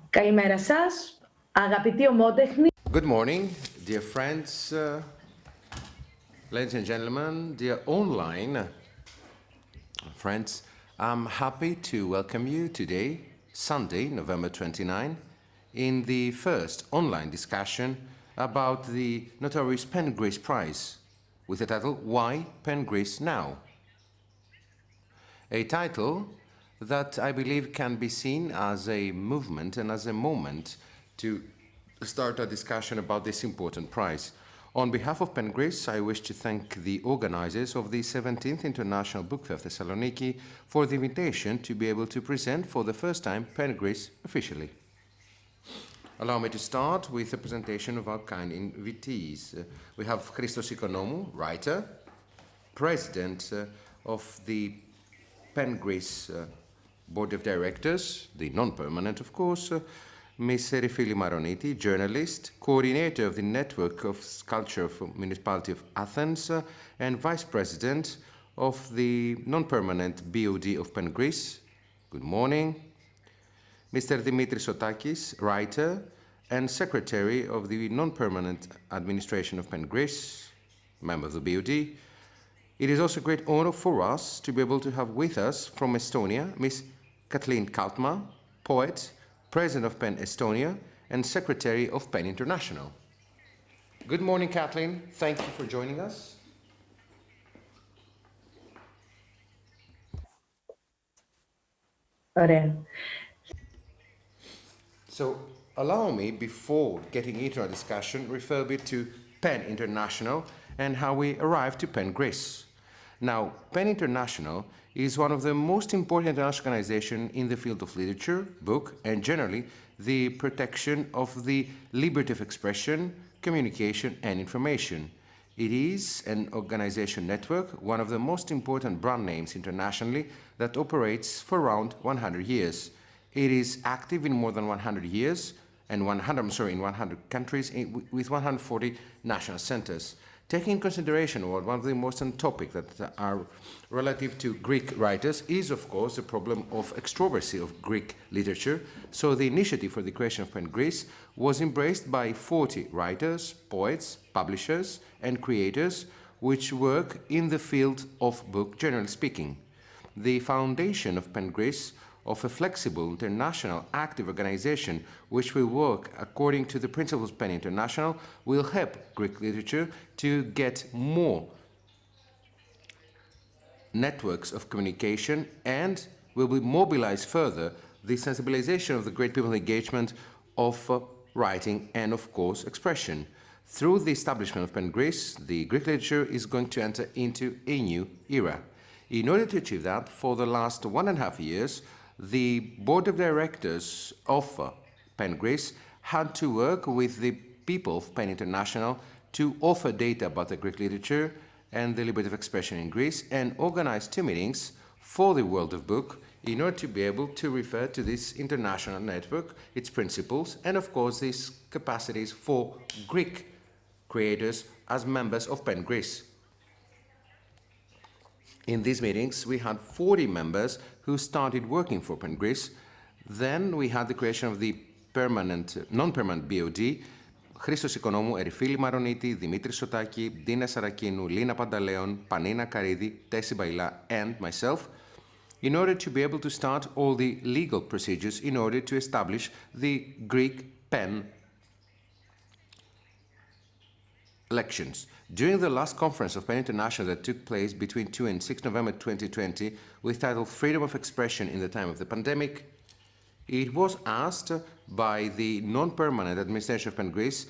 Καλημέρα σας, αγαπητοί ομότεχνοι. Good morning, dear friends, ladies and gentlemen, dear online friends. I'm happy to welcome you today, Sunday, November 29, in the first online discussion about the notorious PEN Greece Prize, with the title, Why PEN Greece Now? A title that I believe can be seen as a movement and as a moment to start a discussion about this important prize. On behalf of PEN Greece, I wish to thank the organizers of the 17th International Book Fair of Thessaloniki for the invitation to be able to present for the first time PEN Greece officially. Allow me to start with a presentation of our kind invitees. We have Christos Ikonomou, writer, president of the PEN Greece Board of Directors, the non-permanent, of course, Ms. Serifili Maroniti, journalist, coordinator of the Network of Culture of Municipality of Athens, and vice president of the non-permanent BOD of PEN Greece. Good morning. Mr. Dimitris Sotakis, writer and secretary of the non-permanent administration of PEN Greece, member of the BOD. It is also a great honor for us to be able to have with us from Estonia, Ms. Kathleen Kaltma, poet, president of PEN Estonia, and secretary of PEN International. Good morning, Kathleen. Thank you for joining us. Ωραία. So, allow me, before getting into our discussion, refer a bit to PEN International and how we arrived to PEN Greece. Now, PEN International is one of the most important international organizations in the field of literature, book, and generally the protection of the liberty of expression, communication, and information. It is an organization network, one of the most important brand names internationally that operates for around 100 years. It is active in more than 100 years and in 100 countries with 140 national centers. Taking into consideration one of the most important topics that are relative to Greek writers is, of course, the problem of extroversy of Greek literature. So the initiative for the creation of PEN Greece was embraced by 40 writers, poets, publishers, and creators which work in the field of book, generally speaking. The foundation of PEN Greece, of a flexible, international, active organization which will work according to the principles of PEN International, will help Greek literature to get more networks of communication and will mobilize further the sensibilization of the great people engagement of writing and, of course, expression. Through the establishment of PEN Greece, the Greek literature is going to enter into a new era. In order to achieve that, for the last 1.5 years, the board of directors of PEN Greece had to work with the people of PEN International to offer data about the Greek literature and the liberty of expression in Greece and organize 2 meetings for the world of book in order to be able to refer to this international network, its principles, and of course these capacities for Greek creators as members of PEN Greece. In these meetings, we had 40 members who started working for PEN Greece. Then we had the creation of the non-permanent BOD, Christos Ikonomou, Erifili Maroniti, Dimitris Sotaki, Dina Sarakinu, Lina Pantaleon, Panina Karidi, Tessi Baila, and myself, in order to be able to start all the legal procedures in order to establish the Greek PEN elections. During the last conference of PEN International that took place between 2 and 6 November 2020, with title Freedom of Expression in the Time of the Pandemic, it was asked by the non-permanent administration of PEN Greece,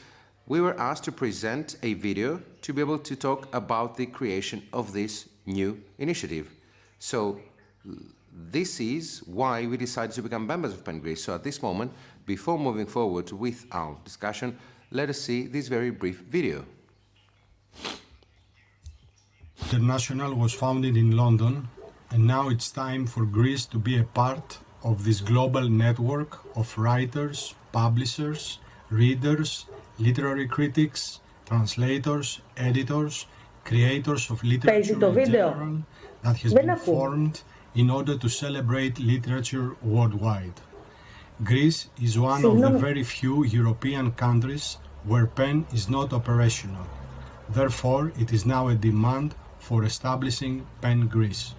we were asked to present a video to be able to talk about the creation of this new initiative. So this is why we decided to become members of PEN Greece. So at this moment, before moving forward with our discussion, let us see this very brief video. International was founded in London, and now it's time for Greece to be a part of this global network of writers, publishers, readers, literary critics, translators, editors, creators of literature in general that has been formed in order to celebrate literature worldwide. Greece is one of the Συγγνώμη. very few European countries where PEN is not operational. Therefore, it is now a demand for establishing PEN Greece.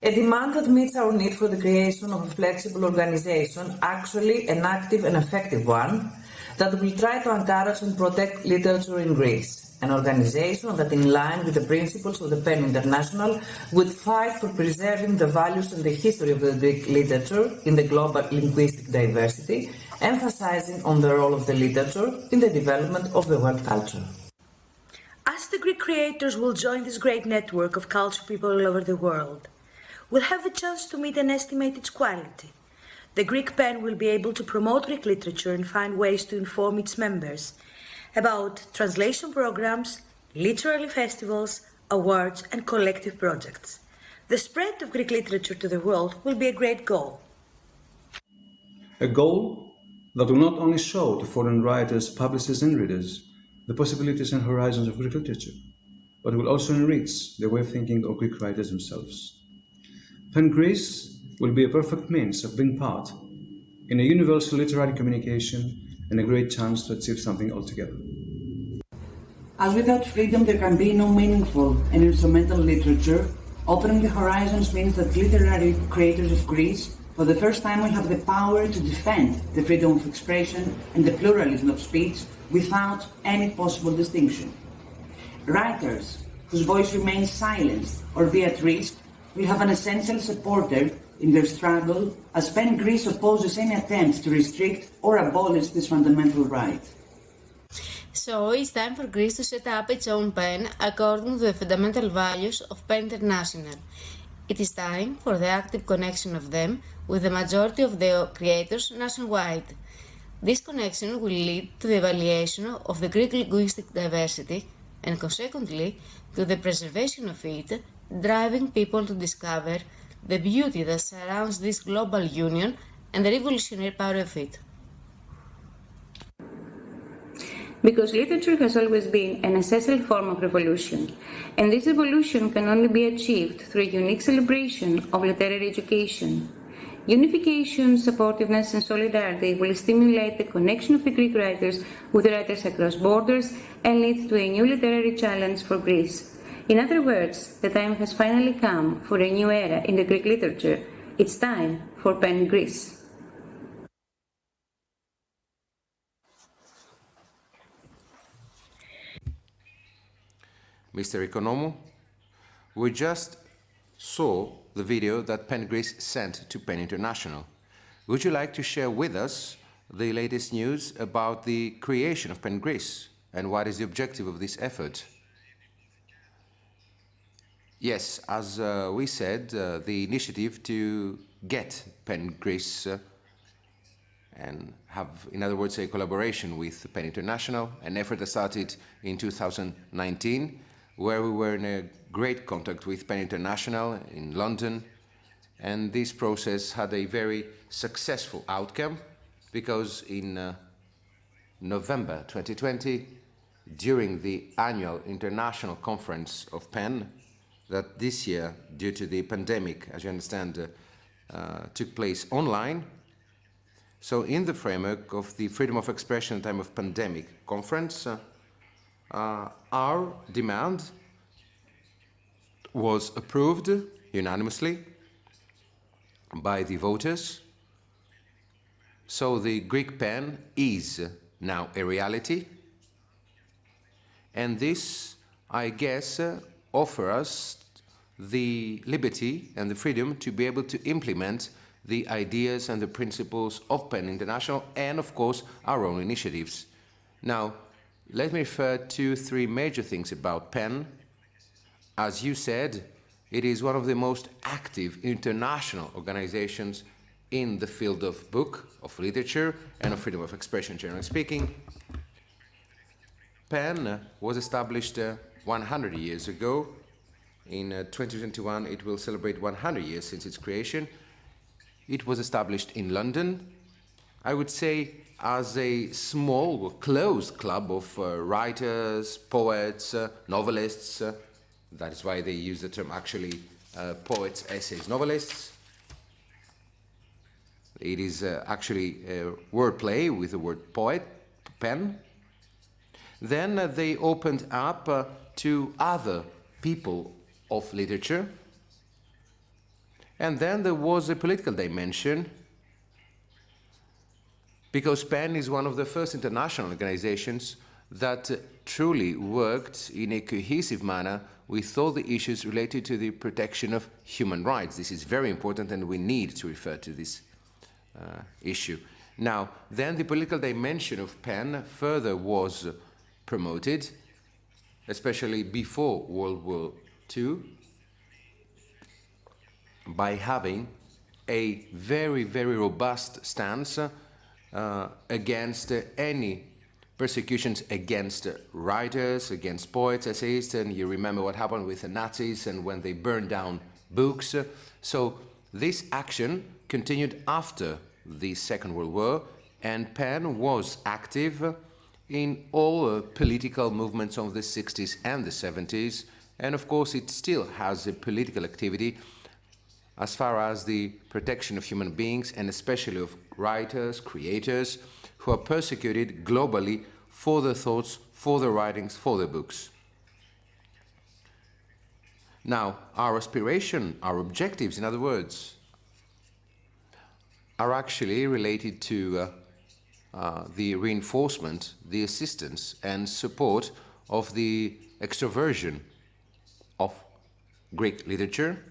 A demand that meets our need for the creation of a flexible organization, actually an active and effective one, that will try to encourage and protect literature in Greece. An organization that, in line with the principles of the PEN International, would fight for preserving the values and the history of the Greek literature in the global linguistic diversity, emphasizing on the role of the literature in the development of the world culture. As the Greek creators will join this great network of culture people all over the world, we'll have the chance to meet and estimate its quality. The Greek PEN will be able to promote Greek literature and find ways to inform its members about translation programs, literary festivals, awards, and collective projects. The spread of Greek literature to the world will be a great goal. A goal that will not only show to foreign writers, publishers, and readers the possibilities and horizons of Greek literature, but will also enrich the way of thinking of Greek writers themselves. PEN Greece will be a perfect means of being part in a universal literary communication and a great chance to achieve something altogether. As without freedom there can be no meaningful and instrumental literature, opening the horizons means that literary creators of Greece for the first time will have the power to defend the freedom of expression and the pluralism of speech without any possible distinction. Writers whose voice remains silenced or be at risk will have an essential supporter in their struggle, as PEN Greece opposes any attempt to restrict or abolish this fundamental right. So it's time for Greece to set up its own PEN according to the fundamental values of PEN International. It is time for the active connection of them with the majority of the creators nationwide. This connection will lead to the evaluation of the Greek linguistic diversity and consequently to the preservation of it, driving people to discover the beauty that surrounds this global union and the revolutionary power of it. Because literature has always been a necessary form of revolution, and this revolution can only be achieved through a unique celebration of literary education. Unification, supportiveness, and solidarity will stimulate the connection of the Greek writers with writers across borders and lead to a new literary challenge for Greece. In other words, the time has finally come for a new era in the Greek literature. It's time for PEN Greece. Mr. Economou, we just saw the video that PEN Greece sent to PEN International. Would you like to share with us the latest news about the creation of PEN Greece and what is the objective of this effort? Yes, as we said, the initiative to get PEN Greece and have, in other words, a collaboration with PEN International, an effort that started in 2019, where we were in a great contact with PEN International in London, and this process had a very successful outcome because in November 2020, during the annual international conference of PEN, that this year, due to the pandemic, as you understand, took place online. So in the framework of the Freedom of Expression in Time of Pandemic conference, our demand was approved unanimously by the voters. So the Greek PEN is now a reality. And this, I guess, offers us the liberty and the freedom to be able to implement the ideas and the principles of PEN International and, of course, our own initiatives. Now, let me refer to three major things about PEN. As you said, it is one of the most active international organizations in the field of book, of literature, and of freedom of expression, generally speaking. PEN was established 100 years ago. In 2021, it will celebrate 100 years since its creation. It was established in London, I would say, as a small, closed club of writers, poets, novelists. That is why they use the term, actually, poets, essays, novelists. It is actually a wordplay with the word poet, pen. Then they opened up to other people of literature. And then there was a political dimension, because PEN is one of the first international organizations that truly worked in a cohesive manner with all the issues related to the protection of human rights. This is very important, and we need to refer to this issue. Now, then the political dimension of PEN further was promoted, especially before World War II, by having a very, very robust stance against any persecutions against writers, against poets, essayists, and you remember what happened with the Nazis and when they burned down books. So this action continued after the Second World War, and PEN was active in all political movements of the 60s and the 70s, and of course it still has a political activity as far as the protection of human beings, and especially of writers, creators, who are persecuted globally for their thoughts, for their writings, for their books. Now, our aspiration, our objectives, in other words, are actually related to the reinforcement, the assistance and support of the extroversion of Greek literature,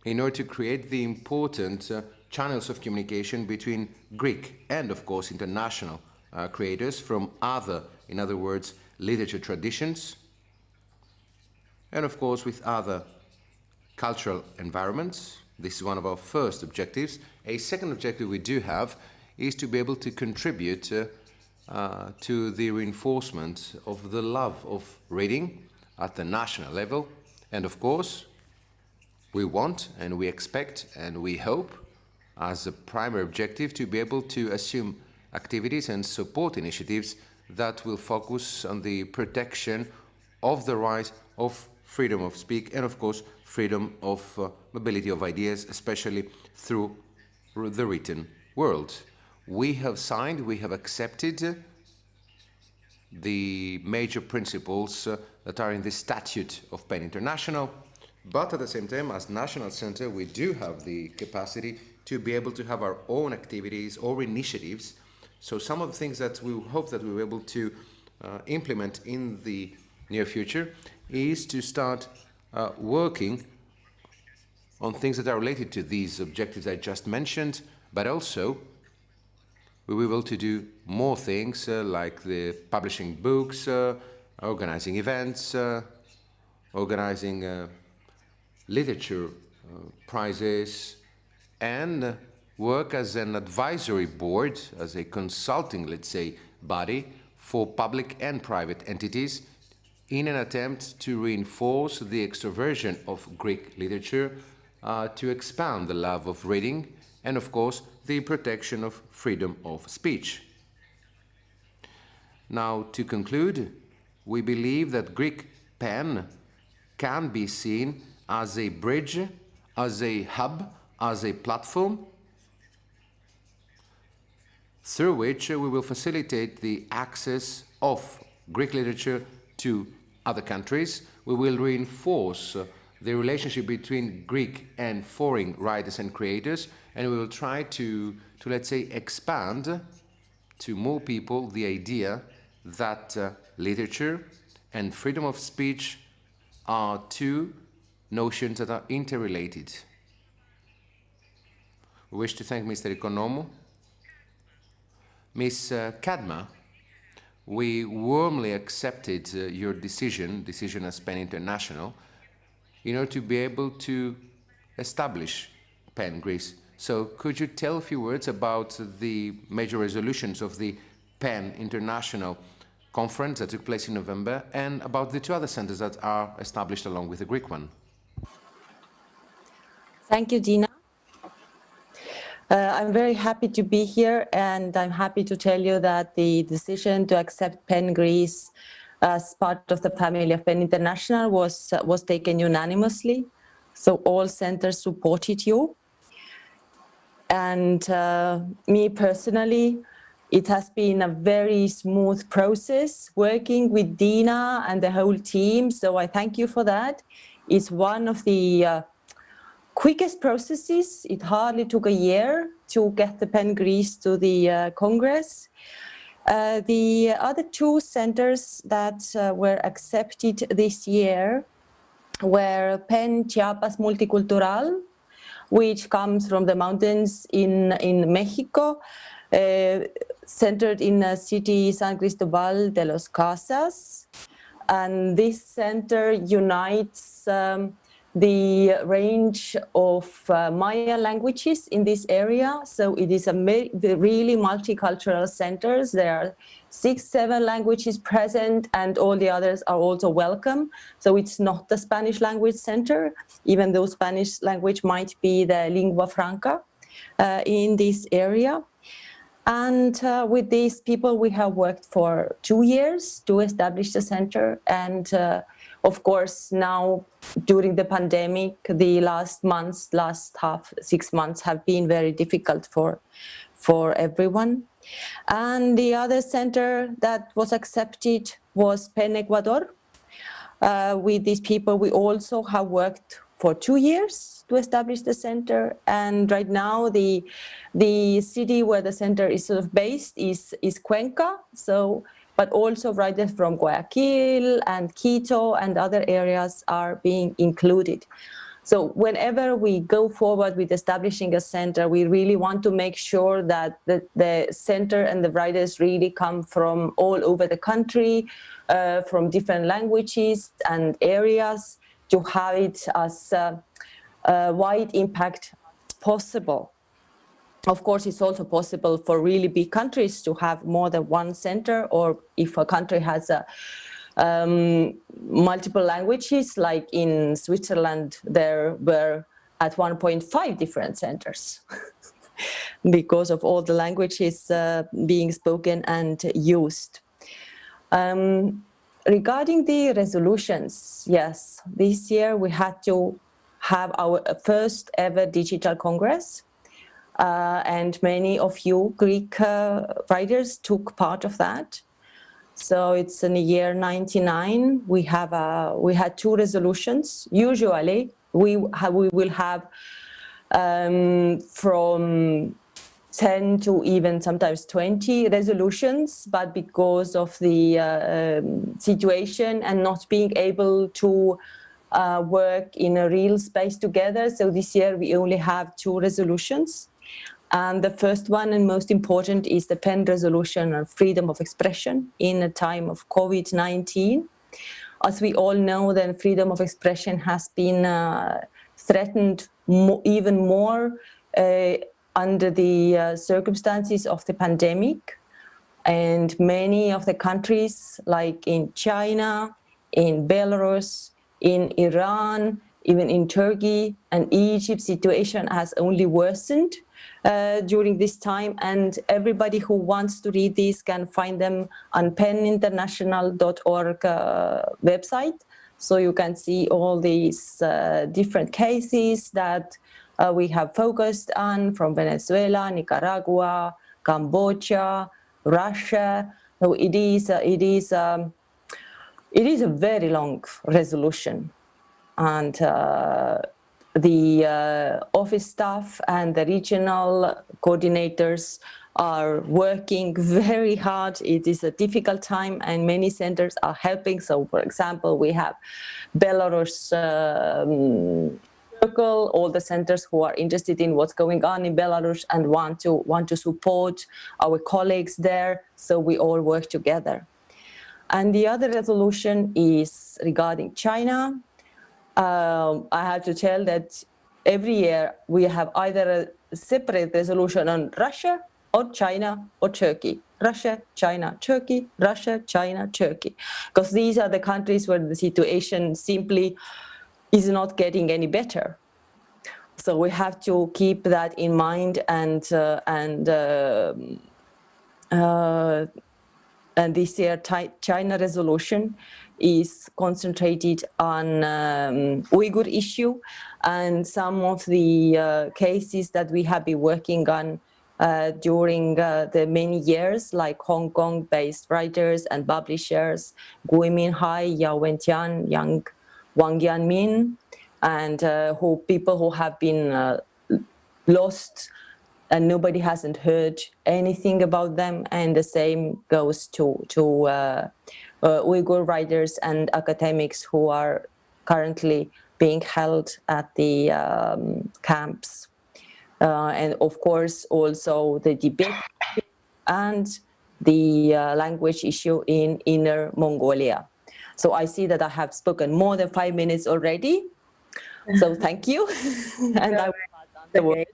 in order to create the important channels of communication between Greek and, of course, international creators from other, in other words, literature traditions, and, of course, with other cultural environments. This is one of our first objectives. A second objective we do have is to be able to contribute to the reinforcement of the love of reading at the national level, and, of course, we want and we expect and we hope as a primary objective to be able to assume activities and support initiatives that will focus on the protection of the right of freedom of speech and, of course, freedom of mobility of ideas, especially through the written world. We have signed, we have accepted the major principles that are in the statute of PEN International. But at the same time, as National Center, we do have the capacity to be able to have our own activities or initiatives. So some of the things that we hope that we'll be able to implement in the near future is to start working on things that are related to these objectives I just mentioned, but also we will be able to do more things like the publishing books, organizing events, organizing literature prizes, and work as an advisory board, as a consulting, let's say, body for public and private entities in an attempt to reinforce the extroversion of Greek literature, to expand the love of reading, and of course, the protection of freedom of speech. Now, to conclude, we believe that Greek PEN can be seen as a bridge, as a hub, as a platform through which we will facilitate the access of Greek literature to other countries. We will reinforce the relationship between Greek and foreign writers and creators, and we will try to let's say, expand to more people the idea that literature and freedom of speech are two notions that are interrelated. We wish to thank Mr. Economou. Ms. Kadma, we warmly accepted your decision as PEN International, in order to be able to establish PEN Greece. So could you tell a few words about the major resolutions of the PEN International conference that took place in November, and about the two other centers that are established along with the Greek one? Thank you, Dina. I'm very happy to be here, and I'm happy to tell you that the decision to accept PEN Greece as part of the family of PEN International was taken unanimously. So all centers supported you. And me personally, it has been a very smooth process working with Dina and the whole team. So I thank you for that. It's one of the quickest processes. It hardly took a year to get the PEN Greece to the Congress. The other two centers that were accepted this year were PEN Chiapas Multicultural, which comes from the mountains in Mexico, centered in the city San Cristobal de los Casas. And this center unites the range of Maya languages in this area. So it is a really multicultural centers. There are 6-7 languages present, and all the others are also welcome. So it's not the Spanish language center, even though Spanish language might be the lingua franca in this area. And with these people, we have worked for 2 years to establish the center. And of course, now during the pandemic, the last 6 months have been very difficult for everyone. And the other center that was accepted was PEN Ecuador. With these people, we also have worked for 2 years to establish the center. And right now, the city where the center is sort of based is Cuenca. So, but also writers from Guayaquil and Quito and other areas are being included. So whenever we go forward with establishing a center, we really want to make sure that the center and the writers really come from all over the country, from different languages and areas, to have it as wide impact possible. Of course, it's also possible for really big countries to have more than one center, or if a country has multiple languages, like in Switzerland, there were at 1.5 different centers because of all the languages being spoken and used. Regarding the resolutions, yes, this year we had to have our first ever digital Congress, and many of you Greek writers took part of that. So it's in the year 99. We had 2 resolutions. Usually we will have from 10 to even sometimes 20 resolutions, but because of the situation and not being able to work in a real space together, so this year we only have 2 resolutions. And the first one and most important is the PEN resolution on freedom of expression in a time of COVID-19. As we all know, then freedom of expression has been threatened even more under the circumstances of the pandemic. And many of the countries, like in China, in Belarus, in Iran, even in Turkey and Egypt, situation has only worsened during this time. And everybody who wants to read this can find them on peninternational.org website. So you can see all these different cases that we have focused on, from Venezuela, Nicaragua, Cambodia, Russia. So it is a very long resolution, and the office staff and the regional coordinators are working very hard. It is a difficult time, and many centers are helping. So, for example, we have Belarus Circle, all the centers who are interested in what's going on in Belarus and want to support our colleagues there. So we all work together. And the other resolution is regarding China. I have to tell that every year we have either a separate resolution on Russia or China or Turkey. Russia, China, Turkey, Russia, China, Turkey. Because these are the countries where the situation simply is not getting any better. So we have to keep that in mind and and this year China resolution is concentrated on Uyghur issue and some of the cases that we have been working on during the many years, like Hong Kong-based writers and publishers, Gui Minhai, Yao Wentian, Wang Yanmin, and people who have been lost and nobody hasn't heard anything about them. And the same goes to Uyghur writers and academics who are currently being held at the camps. And of course, also the debate and the language issue in Inner Mongolia. So I see that I have spoken more than 5 minutes already. So thank you. And I will pass on the word.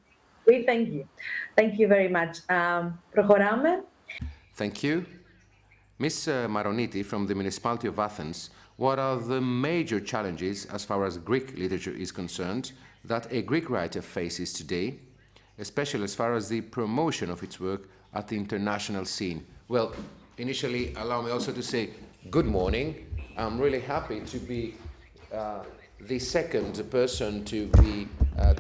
We thank you. Thank you very much. Προχωράμε. Thank you. Ms. Maroniti from the municipality of Athens, what are the major challenges as far as Greek literature is concerned that a Greek writer faces today, especially as far as the promotion of its work at the international scene? Well, initially, allow me also to say good morning. I'm really happy to be the second person to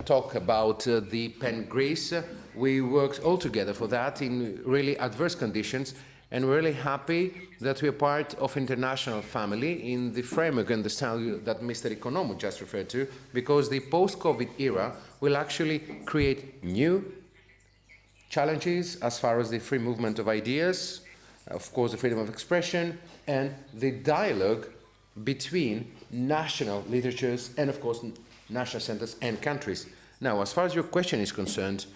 talk about the PEN Greece. We worked all together for that in really adverse conditions, and we're really happy that we're part of international family in the framework and the style that Mr. Economou just referred to, because the post-COVID era will actually create new challenges as far as the free movement of ideas, of course the freedom of expression, and the dialogue between national literatures and, of course, national centers and countries. Now, as far as your question is concerned,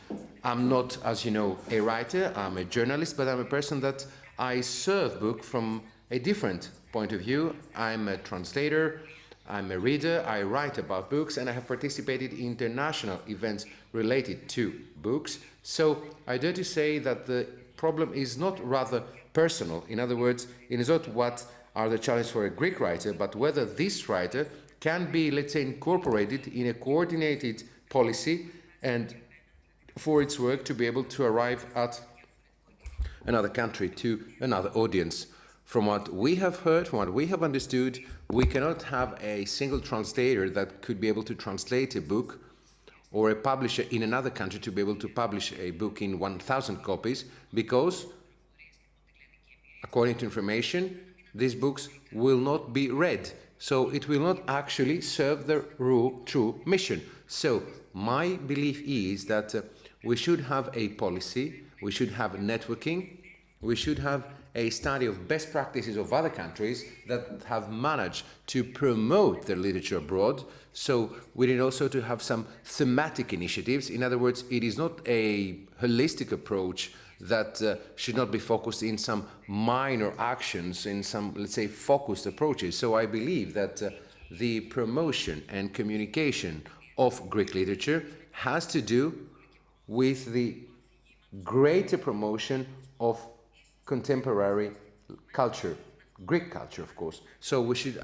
I'm not, as you know, a writer, I'm a journalist, but I'm a person that I serve book from a different point of view. I'm a translator, I'm a reader, I write about books, and I have participated in international events related to books. So I dare to say that the problem is not rather personal. In other words, it is not what are the challenges for a Greek writer, but whether this writer can be, let's say, incorporated in a coordinated policy and for its work to be able to arrive at another country, to another audience. From what we have heard, from what we have understood, we cannot have a single translator that could be able to translate a book, or a publisher in another country to be able to publish a book in 1,000 copies, because, according to information, these books will not be read. So it will not actually serve the true mission. So my belief is that we should have a policy, we should have networking, we should have a study of best practices of other countries that have managed to promote their literature abroad. So we need also to have some thematic initiatives. In other words, it is not a holistic approach that should not be focused in some minor actions, in some, let's say, focused approaches. So I believe that the promotion and communication of Greek literature has to do with the greater promotion of contemporary culture, Greek culture, of course. So we should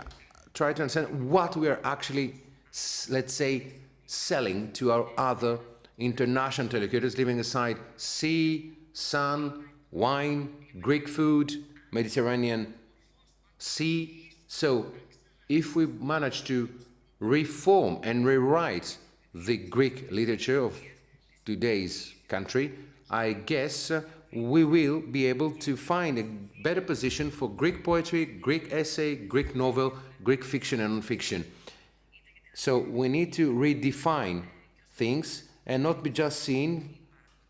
try to understand what we are actually, let's say, selling to our other international interlocutors, leaving aside sea, sun, wine, Greek food, Mediterranean Sea. So if we manage to reform and rewrite the Greek literature of today's country, I guess we will be able to find a better position for Greek poetry, Greek essay, Greek novel, Greek fiction and non-fiction. So we need to redefine things and not be just seen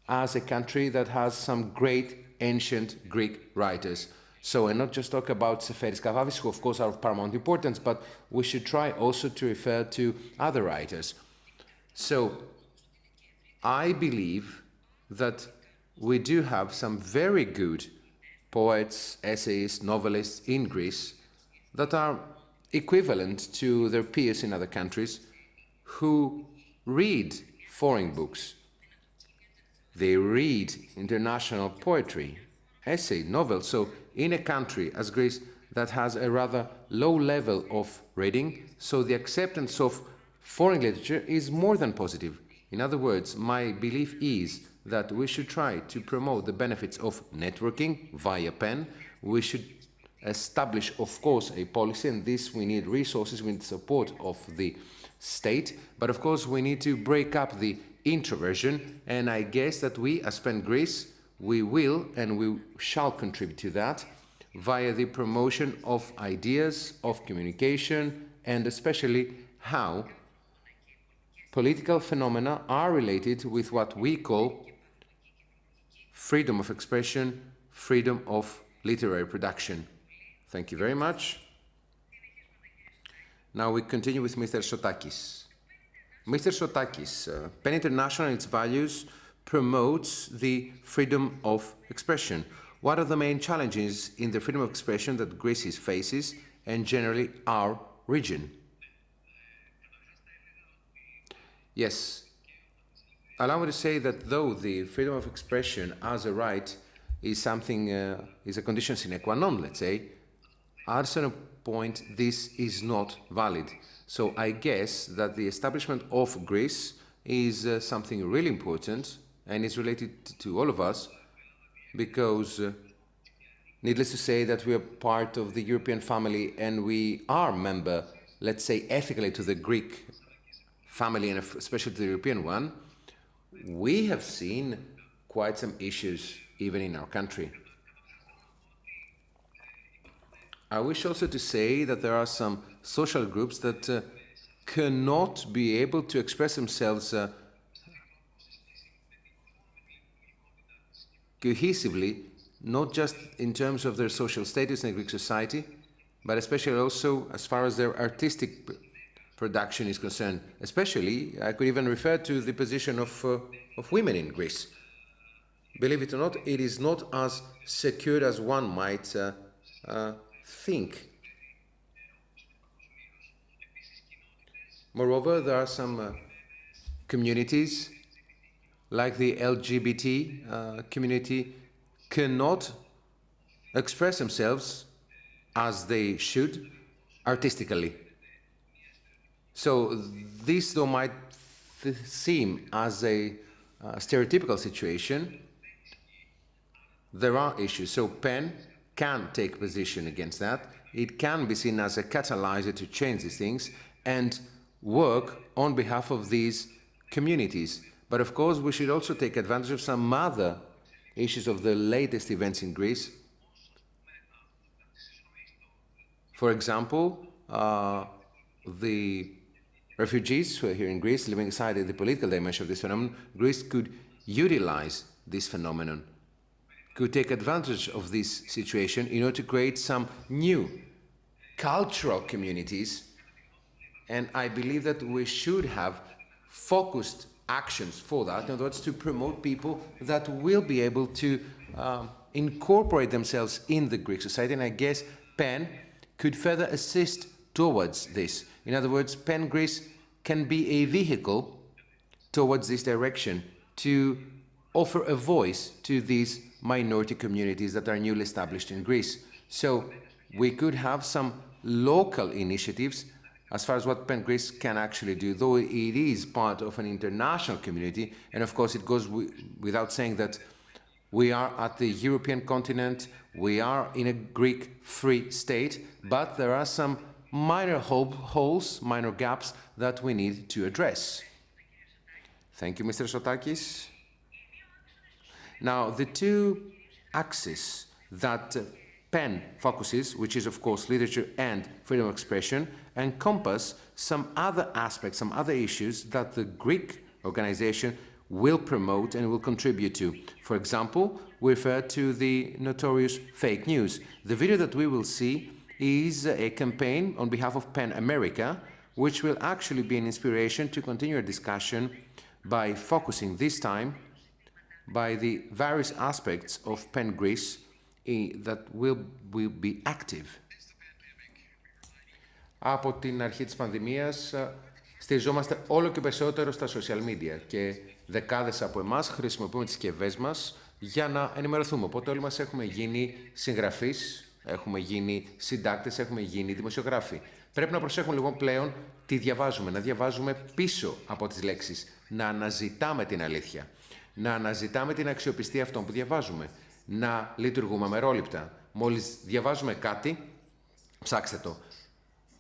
as a country that has some great ancient Greek writers. So, and not just talk about Seferis Kavavis, who of course are of paramount importance, but we should try also to refer to other writers. So, I believe that we do have some very good poets, essayists, novelists in Greece that are equivalent to their peers in other countries who read foreign books. They read international poetry, essay, novels. So in a country as Greece that has a rather low level of reading, so the acceptance of foreign literature is more than positive. In other words, my belief is that we should try to promote the benefits of networking via PEN. we should establish, of course, a policy, and this we need resources, we need support of the state, but of course we need to break up the introversion, and I guess that we, as PEN Greece, we will and we shall contribute to that via the promotion of ideas, of communication, and especially how political phenomena are related with what we call freedom of expression, freedom of literary production. Thank you very much. Now we continue with Mr. Sotakis. Mr. Sotakis, PEN International and its values promotes the freedom of expression. What are the main challenges in the freedom of expression that Greece faces and generally our region? Yes. Allow me to say that though the freedom of expression as a right is something, is a condition sine qua non, let's say, at a certain point this is not valid. So I guess that the establishment of Greece is something really important and is related to all of us because needless to say that we are part of the European family and we are member, let's say ethically, to the Greek family and especially to the European one. We have seen quite some issues even in our country. I wish also to say that there are some social groups that cannot be able to express themselves cohesively, not just in terms of their social status in the Greek society, but especially also as far as their artistic production is concerned. Especially, I could even refer to the position of women in Greece. Believe it or not, it is not as secure as one might think. Moreover, there are some communities, like the LGBT community, cannot express themselves as they should artistically. So this, though, might seem as a stereotypical situation, there are issues. So PEN can take position against that. It can be seen as a catalyzer to change these things and work on behalf of these communities. But of course, we should also take advantage of some other issues of the latest events in Greece. For example, the refugees who are here in Greece, living aside the political dimension of this phenomenon, Greece could utilize this phenomenon, could take advantage of this situation in order to create some new cultural communities. And I believe that we should have focused actions for that, in other words, to promote people that will be able to incorporate themselves in the Greek society. And I guess PEN could further assist towards this. In other words, PEN Greece can be a vehicle towards this direction to offer a voice to these minority communities that are newly established in Greece. So we could have some local initiatives as far as what PEN Greece can actually do, though it is part of an international community. And of course, it goes without saying that we are at the European continent, we are in a Greek free state, but there are some minor holes, minor gaps that we need to address. Thank you, Mr. Sotakis. Now, the two axes that PEN focuses, which is, of course, literature and freedom of expression, encompass some other aspects, some other issues that the Greek organization will promote and will contribute to. For example, we refer to the notorious fake news. The video that we will see is a campaign on behalf of PEN America, which will actually be an inspiration to continue our discussion by focusing this time by the various aspects of PEN Greece that will be active. Από την αρχή της πανδημίας στηριζόμαστε όλο και περισσότερο στα social media και δεκάδες από εμάς χρησιμοποιούμε τις συσκευές μας για να ενημερωθούμε. Οπότε όλοι μας έχουμε γίνει συγγραφείς, έχουμε γίνει συντάκτες, έχουμε γίνει δημοσιογράφοι. Πρέπει να προσέχουμε λοιπόν πλέον τι διαβάζουμε, να διαβάζουμε πίσω από τις λέξεις, να αναζητάμε την αλήθεια, να αναζητάμε την αξιοπιστία αυτών που διαβάζουμε, να λειτουργούμε αμερόληπτα. μόλις διαβάζουμε κάτι, ψάξτε το.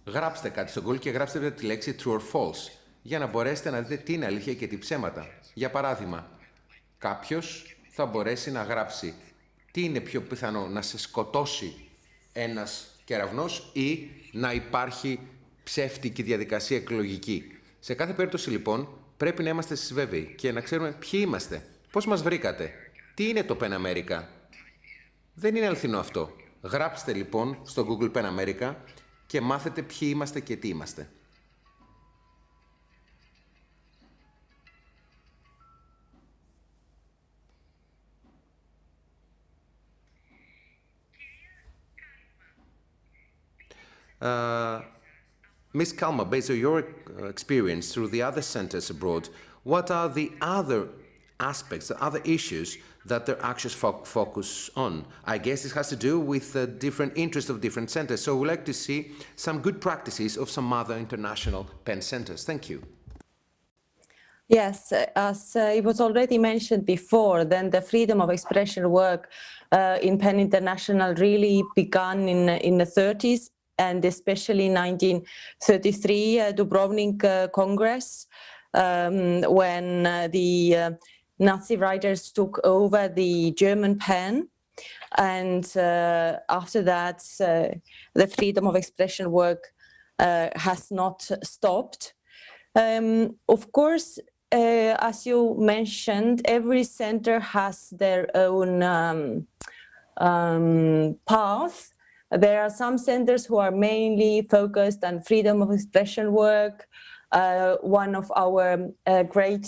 Γράψτε κάτι στο Google και γράψτε τη λέξη true or false, για να μπορέσετε να δείτε τι είναι αλήθεια και τι ψέματα. Για παράδειγμα, κάποιος θα μπορέσει να γράψει τι είναι πιο πιθανό, να σε σκοτώσει ένας κεραυνός ή να υπάρχει ψεύτικη διαδικασία εκλογική. Σε κάθε περίπτωση λοιπόν πρέπει να είμαστε βέβαιοι και να ξέρουμε ποιοι είμαστε, πώς μας βρήκατε, τι είναι το Pen America. Δεν είναι αληθινό αυτό. Γράψτε λοιπόν στο Google Pen America και μάθετε ποιοι είμαστε και τι είμαστε. Ms. Kalma, based on your experience through the other centers abroad, what are the other aspects, the other issues that their actions focus on? I guess this has to do with the different interests of different centers. So we'd like to see some good practices of some other international PEN centers. Thank you. Yes, as it was already mentioned before, then the freedom of expression work in PEN International really began in the 30s, and especially 1933 Dubrovnik Congress, when the Nazi writers took over the German pen. And after that, the freedom of expression work has not stopped. Of course, as you mentioned, every center has their own path. There are some centers who are mainly focused on freedom of expression work. One of our great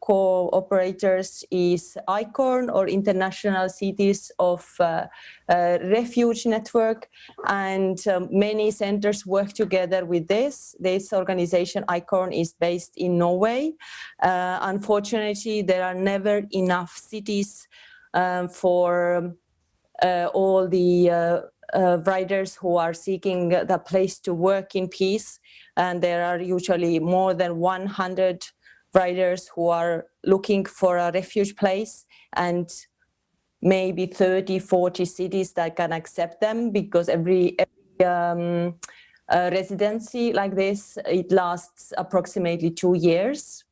cooperators is ICORN, or International Cities of Refuge Network, and many centers work together with this. This organization, ICORN, is based in Norway. Unfortunately, there are never enough cities for all the writers who are seeking the place to work in peace. And there are usually more than 100 writers who are looking for a refuge place, and maybe 30, 40 cities that can accept them, because every residency like this, it lasts approximately 2 years.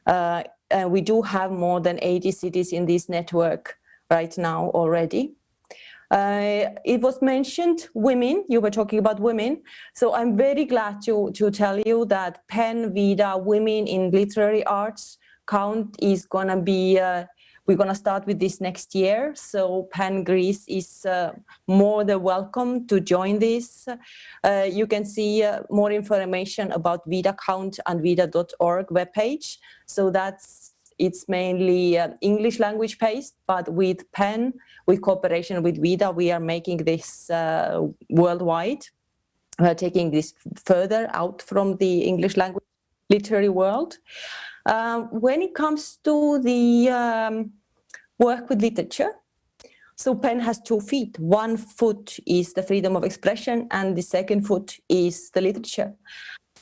And we do have more than 80 cities in this network right now already. It was mentioned women, you were talking about women. So I'm very glad to tell you that PEN Vida Women in Literary Arts count is going to be, we're going to start with this next year. So PEN Greece is more than welcome to join this. You can see more information about Vida Count on vida.org webpage. So it's mainly English language based, but with PEN, with cooperation with Vida, we are making this worldwide. We're taking this further out from the English language literary world. When it comes to the work with literature, so PEN has 2 feet. One foot is the freedom of expression, and the second foot is the literature.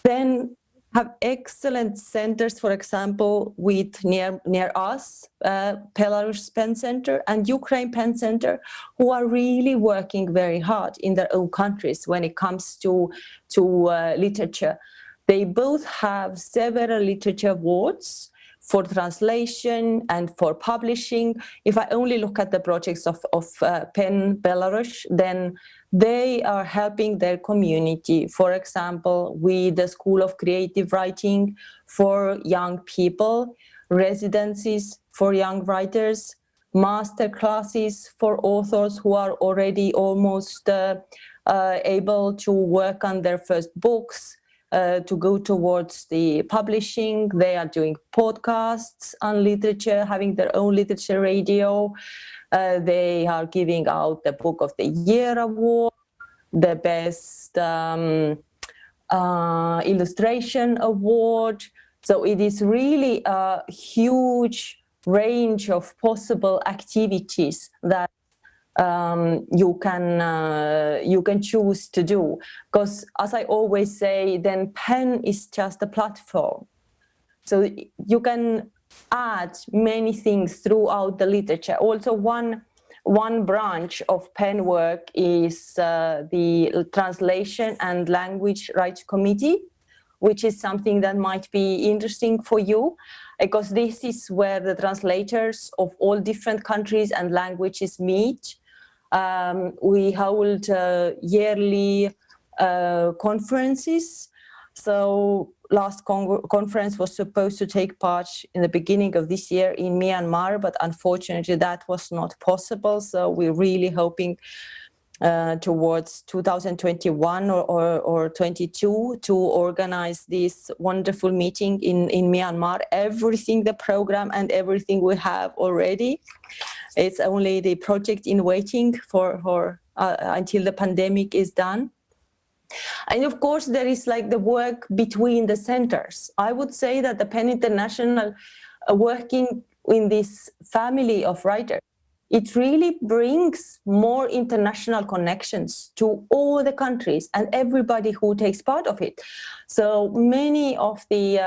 Then have excellent centers, for example, with near us, Belarus Pen Center and Ukraine Pen Center, who are really working very hard in their own countries when it comes to literature. They both have several literature awards for translation and for publishing. If I only look at the projects of PEN Belarus, then they are helping their community, for example, with the School of Creative Writing for young people, residencies for young writers, master classes for authors who are already almost able to work on their first books, to go towards the publishing. They are doing podcasts on literature, having their own literature radio. They are giving out the Book of the Year award, the Best Illustration award. So it is really a huge range of possible activities that you can choose to do. Because as I always say, then PEN is just a platform. So you can add many things throughout the literature. Also, one branch of PEN work is the Translation and Language Rights Committee, which is something that might be interesting for you, because this is where the translators of all different countries and languages meet. We hold yearly conferences. So last conference was supposed to take part in the beginning of this year in Myanmar, but unfortunately that was not possible. So we're really hoping towards 2021 or 22 to organize this wonderful meeting in Myanmar. Everything, the program and everything we have already. It's only the project in waiting for until the pandemic is done. And of course, there is like the work between the centers. I would say that the PEN International working in this family of writers, it really brings more international connections to all the countries and everybody who takes part of it. So many of the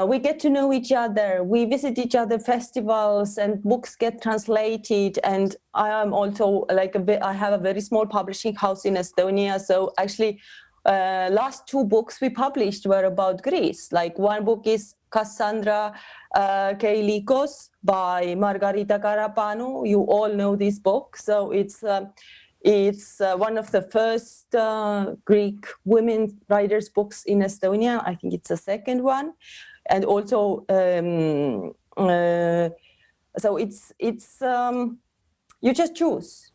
we get to know each other, we visit each other festivals, and books get translated. And I am also I have a very small publishing house in Estonia. So actually, last two books we published were about Greece. Like one book is Cassandra Keilikos by Margarita Karapanu. You all know this book. So it's one of the first Greek women writers' books in Estonia. I think it's the second one. And also, so it's you just choose.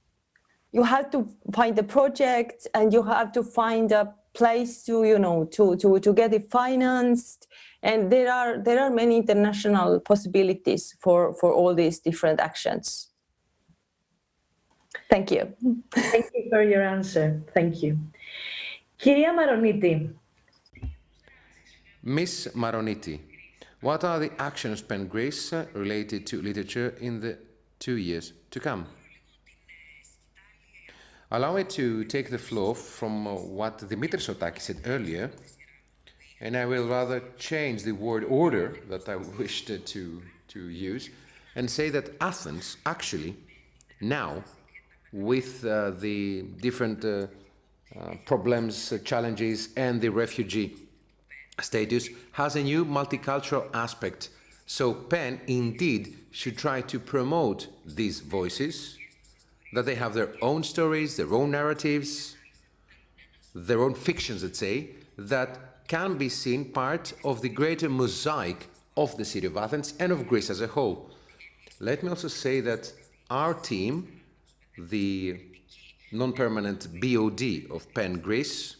You have to find a project, and you have to find a place to to get it financed. And there are many international possibilities for all these different actions. Thank you. Thank you for your answer. Thank you. Kyria Maroniti. Miss Maroniti, what are the actions PEN Greece related to literature in the 2 years to come? Allow me to take the floor from what Dimitris Sotakis said earlier, and I will rather change the word order that I wished to use and say that Athens actually now, with the different problems, challenges, and the refugee status, has a new multicultural aspect. So PEN indeed should try to promote these voices, that they have their own stories, their own narratives, their own fictions, let's say, that can be seen part of the greater mosaic of the city of Athens and of Greece as a whole. Let me also say that our team, the non-permanent BOD of PEN Greece,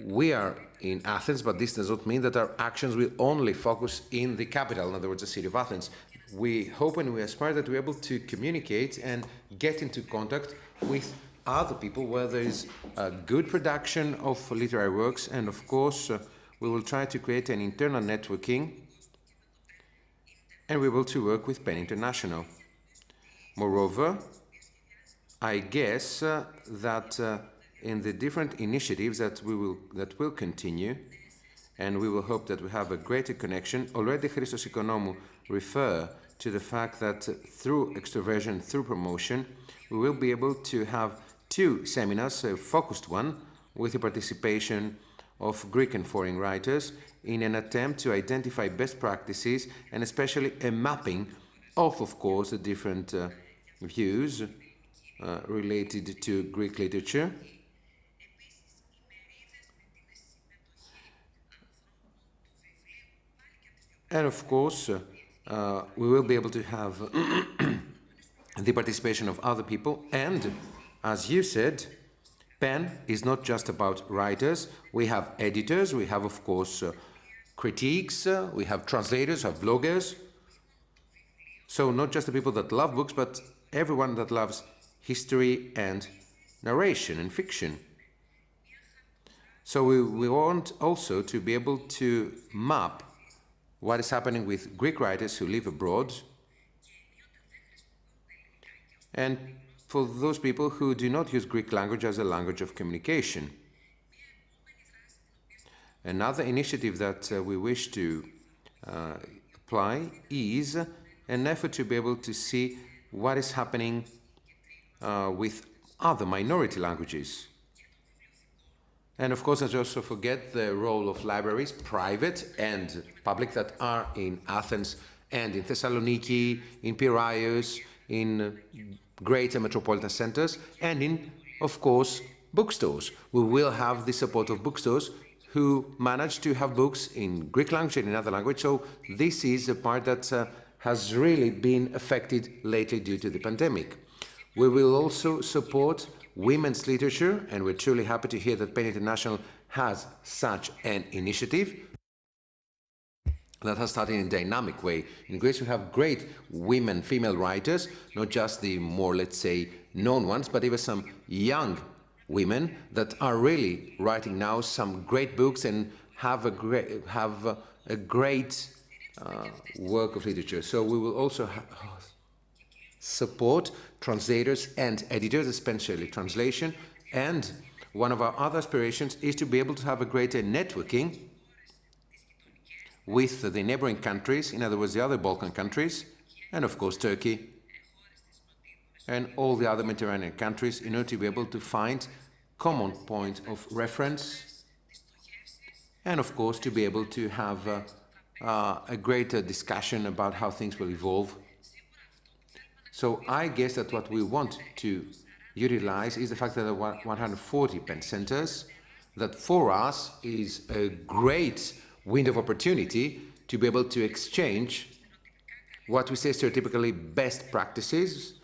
we are in Athens, but this does not mean that our actions will only focus in the capital, in other words, the city of Athens. We hope and we aspire that we're able to communicate and get into contact with other people where there is a good production of literary works, and of course we will try to create an internal networking, and we will to work with PEN International. Moreover, I guess that in the different initiatives that will continue, and we will hope that we have a greater connection. Already Christos Economou refer to the fact that through extroversion, through promotion, we will be able to have 2 seminars, a focused one with the participation of Greek and foreign writers, in an attempt to identify best practices and especially a mapping of course, the different views related to Greek literature. And of course, we will be able to have the participation of other people. And as you said, PEN is not just about writers. We have editors, we have, of course, critiques, we have translators, we have bloggers. So not just the people that love books, but everyone that loves history and narration and fiction. So we want also to be able to map what is happening with Greek writers who live abroad, and for those people who do not use Greek language as a language of communication. Another initiative that we wish to apply is an effort to be able to see what is happening with other minority languages. And of course, let's also forget the role of libraries, private and public, that are in Athens and in Thessaloniki, in Piraeus, in greater metropolitan centers, and in, of course, bookstores. We will have the support of bookstores who manage to have books in Greek language and in other language. So this is a part that has really been affected lately due to the pandemic. We will also support women's literature, and we're truly happy to hear that PEN International has such an initiative that has started in a dynamic way. In Greece, we have great women, female writers, not just the more, let's say, known ones, but even some young women that are really writing now some great books and have a great work of literature. So we will also support translators and editors, especially translation. And one of our other aspirations is to be able to have a greater networking with the neighboring countries, in other words, the other Balkan countries, and of course Turkey, and all the other Mediterranean countries, in order to be able to find common points of reference, and of course to be able to have a greater discussion about how things will evolve. So I guess that what we want to utilize is the fact that there are 140 PEN centers, that for us is a great window of opportunity to be able to exchange what we say stereotypically best practices.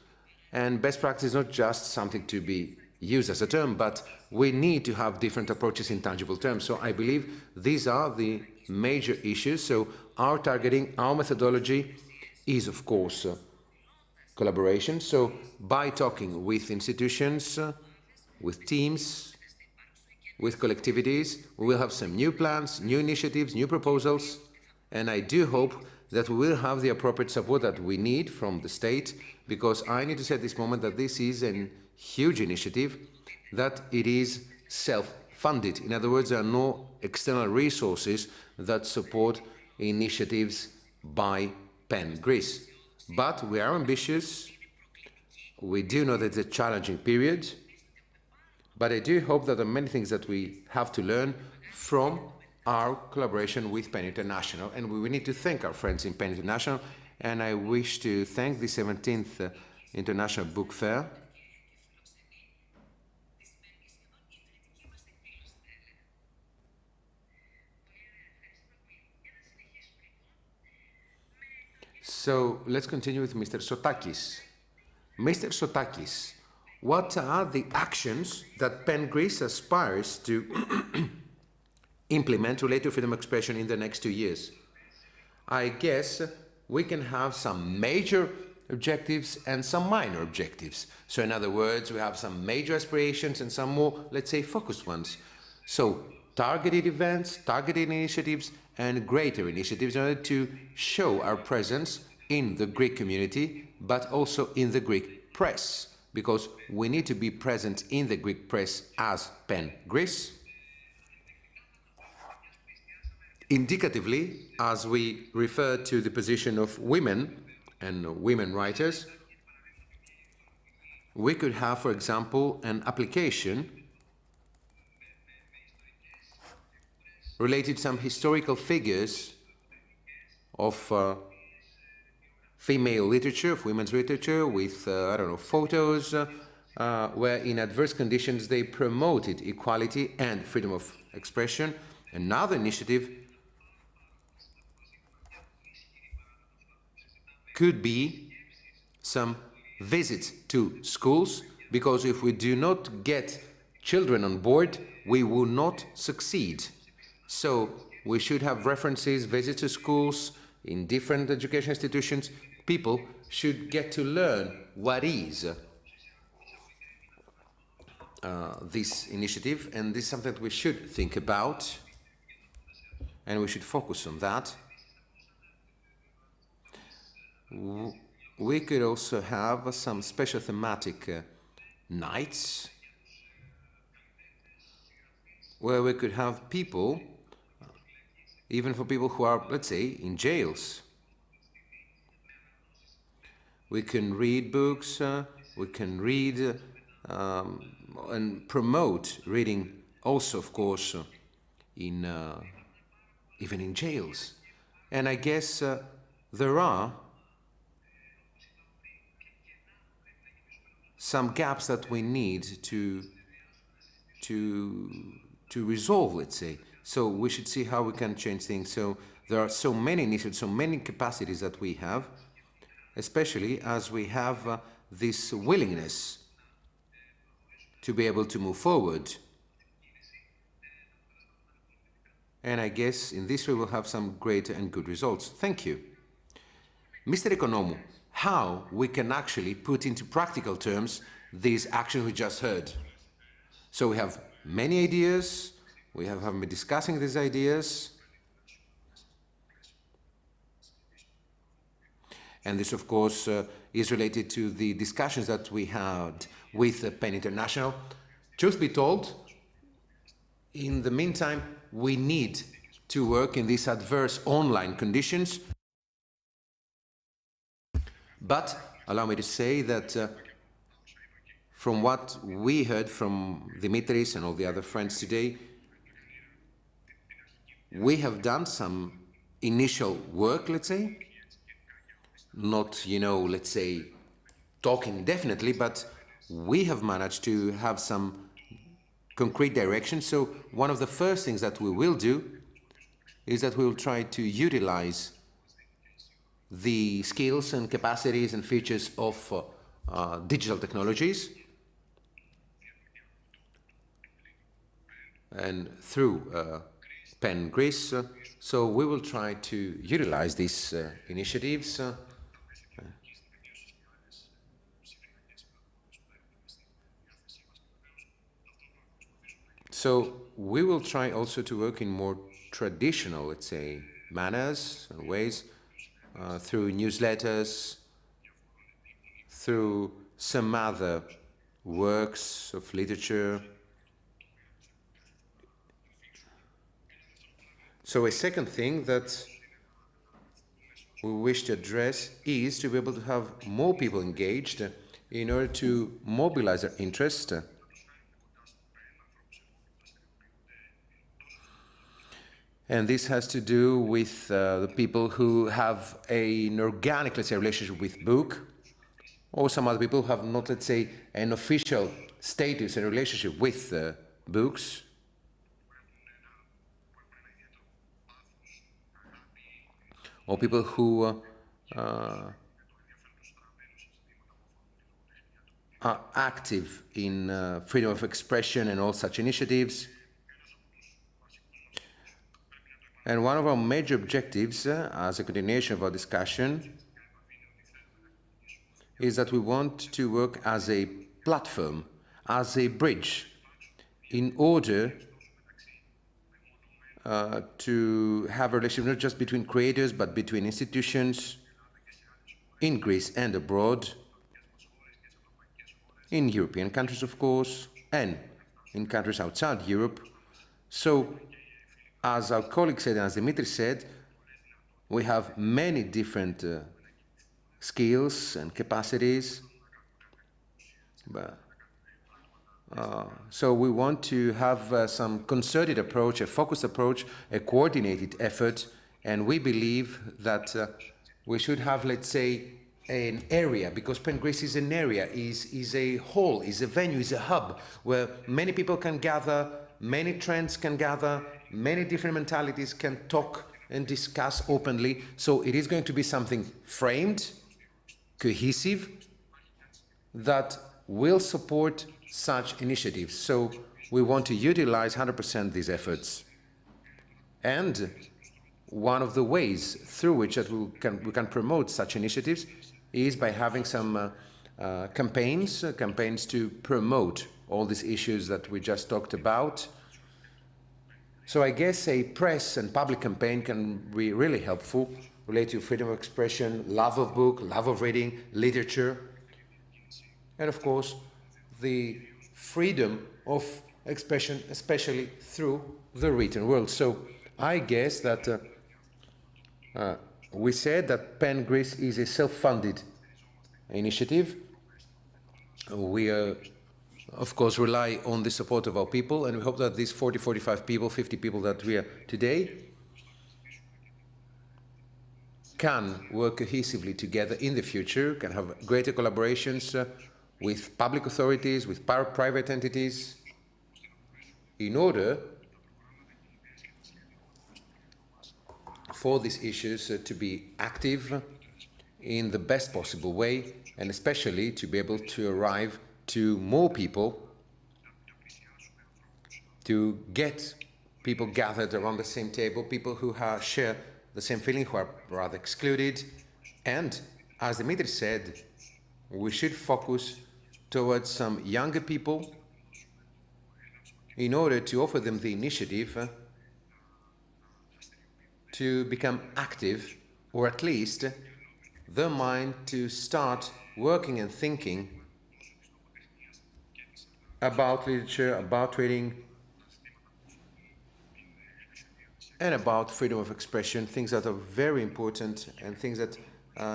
And best practice is not just something to be used as a term, but we need to have different approaches in tangible terms. So I believe these are the major issues. So our targeting, our methodology is, of course, collaboration. So by talking with institutions, with teams, with collectivities, we will have some new plans, new initiatives, new proposals, and I do hope that we will have the appropriate support that we need from the state, because I need to say at this moment that this is a huge initiative, that it is self-funded. In other words, there are no external resources that support initiatives by PEN Greece. But we are ambitious. We do know that it's a challenging period, but I do hope that there are many things that we have to learn from our collaboration with PEN International, and we need to thank our friends in PEN International, and I wish to thank the 17th International Book Fair. So let's continue with Mr. Sotakis. Mr. Sotakis, what are the actions that PEN Greece aspires to implement related to freedom of expression in the next 2 years? I guess we can have some major objectives and some minor objectives. So in other words, we have some major aspirations and some more, let's say, focused ones. So targeted events, targeted initiatives, and greater initiatives in order to show our presence in the Greek community, but also in the Greek press, because we need to be present in the Greek press as PEN Greece. Indicatively, as we refer to the position of women and women writers, we could have, for example, an application related to some historical figures of female literature, of women's literature, with, I don't know, photos, where in adverse conditions they promoted equality and freedom of expression. Another initiative could be some visits to schools, because if we do not get children on board, we will not succeed. So we should have references, visits to schools, in different education institutions. People should get to learn what is this initiative, and this is something that we should think about, and we should focus on that. We could also have some special thematic nights where we could have people, even for people who are, let's say, in jails, We can read books, we can read and promote reading also, of course, in even in jails. And I guess there are some gaps that we need to resolve, let's say. So we should see how we can change things. So there are so many initiatives, so many capacities that we have, especially as we have this willingness to be able to move forward. And I guess in this way we'll have some great and good results. Thank you. Mr. Economou, how we can actually put into practical terms these actions we just heard. So we have many ideas, we have been discussing these ideas, and this of course is related to the discussions that we had with PEN International. Truth be told, in the meantime, we need to work in these adverse online conditions. But allow me to say that from what we heard from Dimitris and all the other friends today, we have done some initial work, let's say, not, let's say, talking definitely, but we have managed to have some concrete direction. So one of the first things that we will do is that we will try to utilize the skills and capacities and features of digital technologies, and through PEN Greece. So we will try to utilize these initiatives so we will try also to work in more traditional, let's say, manners and ways, through newsletters, through some other works of literature. So a second thing that we wish to address is to be able to have more people engaged in order to mobilize their interest. And this has to do with the people who have an organic, let's say, relationship with book, or some other people who have not, let's say, an official status and relationship with books. Or people who are active in freedom of expression and all such initiatives. And one of our major objectives, as a continuation of our discussion, is that we want to work as a platform, as a bridge, in order to have a relationship not just between creators, but between institutions in Greece and abroad, in European countries, of course, and in countries outside Europe. So, as our colleague said, and as Dimitris said, we have many different skills and capacities. So we want to have some concerted approach, a focused approach, a coordinated effort, and we believe that we should have, let's say, an area, because PEN Greece is an area, is a hall, is a venue, is a hub, where many people can gather, many trends can gather, many different mentalities can talk and discuss openly. So it is going to be something framed, cohesive, that will support such initiatives. So we want to utilize 100% these efforts. And one of the ways through which that we can promote such initiatives is by having some campaigns to promote all these issues that we just talked about. So I guess a press and public campaign can be really helpful, related to freedom of expression, love of book, love of reading, literature, and of course, the freedom of expression, especially through the written world. So I guess that we said that PEN Greece is a self-funded initiative. We, of course, rely on the support of our people, and we hope that these 40, 45 people, 50 people that we are today can work cohesively together in the future, can have greater collaborations with public authorities, with private entities, in order for these issues to be active in the best possible way, and especially to be able to arrive to more people, to get people gathered around the same table, people who share the same feeling, who are rather excluded. And as Dimitri said, we should focus towards some younger people in order to offer them the initiative to become active, or at least their mind to start working and thinking about literature, about reading, and about freedom of expression, things that are very important and things that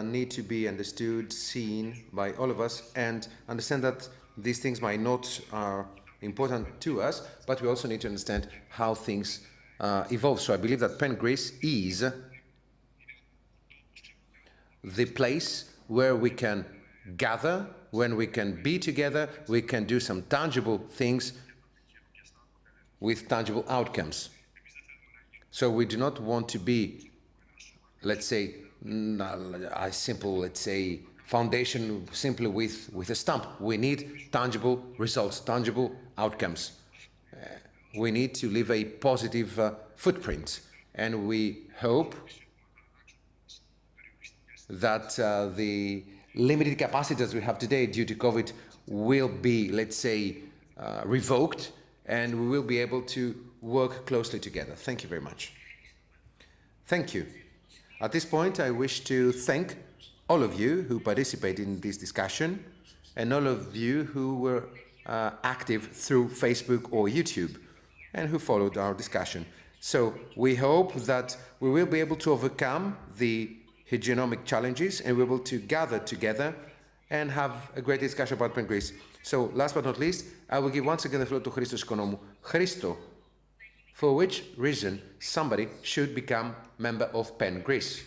need to be understood, seen by all of us, and understand that these things might not are important to us, but we also need to understand how things evolve. So I believe that PEN Greece is the place where we can gather, when we can be together, we can do some tangible things with tangible outcomes. So we do not want to be, let's say, a simple, let's say, foundation simply with a stump. We need tangible results, tangible outcomes. We need to leave a positive footprint, and we hope that the limited capacities we have today due to COVID will be, let's say, revoked, and we will be able to work closely together. Thank you very much. Thank you. At this point, I wish to thank all of you who participated in this discussion and all of you who were active through Facebook or YouTube and who followed our discussion. So we hope that we will be able to overcome the hygienomic challenges and we're able to gather together and have a great discussion about PEN Greece. So last but not least, I will give once again the floor to Christos Konomou. Christo, for which reason somebody should become member of PEN Greece?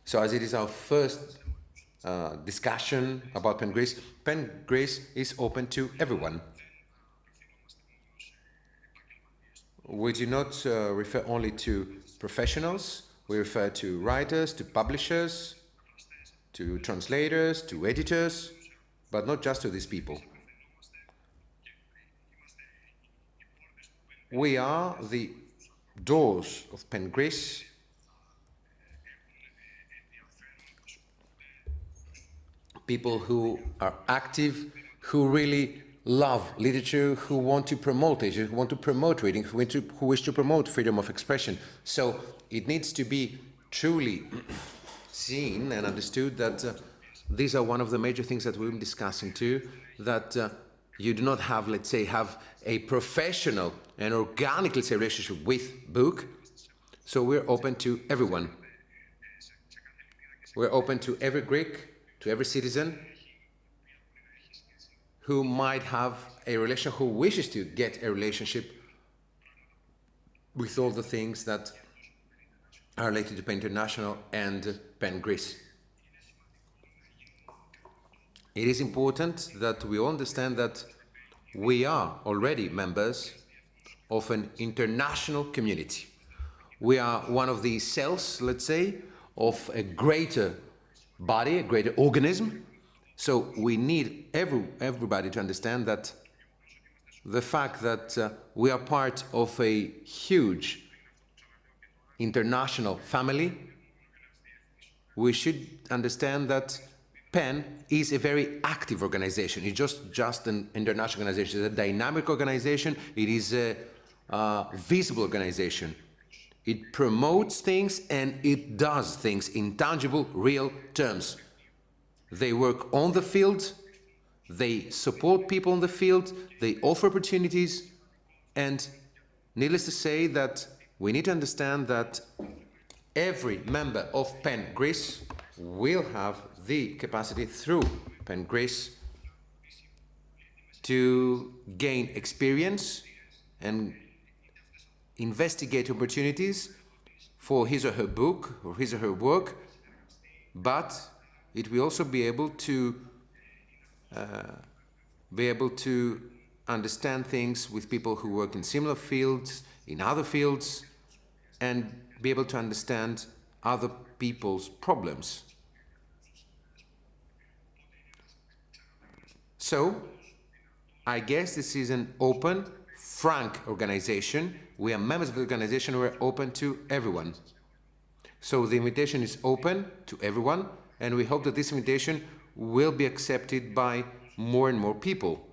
So as it is our first discussion about PEN Greece is open to everyone. We do not refer only to professionals, we refer to writers, to publishers, to translators, to editors, but not just to these people. We are the doors of PEN Greece. People who are active, who really love literature, who want to promote literature, who want to promote reading, who wish to promote freedom of expression. So it needs to be truly seen and understood that these are one of the major things that we've been discussing too, that you do not have, let's say, have a professional and organic, let's say, relationship with book. So we're open to everyone. We're open to every Greek, to every citizen who might have a relation, who wishes to get a relationship with all the things that are related to PEN International and PEN Greece. It is important that we all understand that we are already members of an international community. We are one of the cells, let's say, of a greater body, a greater organism. So we need everybody to understand that the fact that we are part of a huge international family, we should understand that PEN is a very active organization. It's just an international organization. It's a dynamic organization. It is a visible organization. It promotes things and it does things in tangible, real terms. They work on the field, they support people on the field, they offer opportunities, And needless to say that we need to understand that every member of PEN Greece will have the capacity through PEN Greece to gain experience and investigate opportunities for his or her book or his or her work, but it will also be able to understand things with people who work in similar fields, in other fields, and be able to understand other people's problems. So, I guess this is an open, frank organization. We are members of the organization. We're open to everyone. So the invitation is open to everyone, and we hope that this invitation will be accepted by more and more people.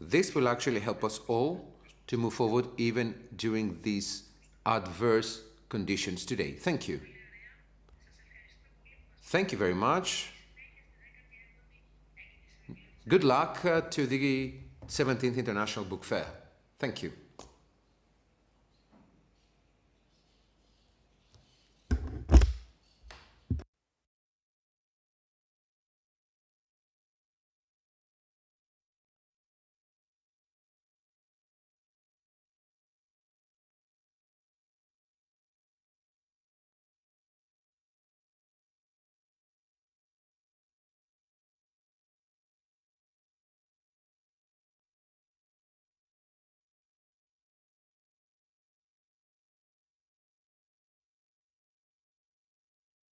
This will actually help us all to move forward even during these adverse conditions today. Thank you. Thank you very much. Good luck to the 17th International Book Fair. Thank you.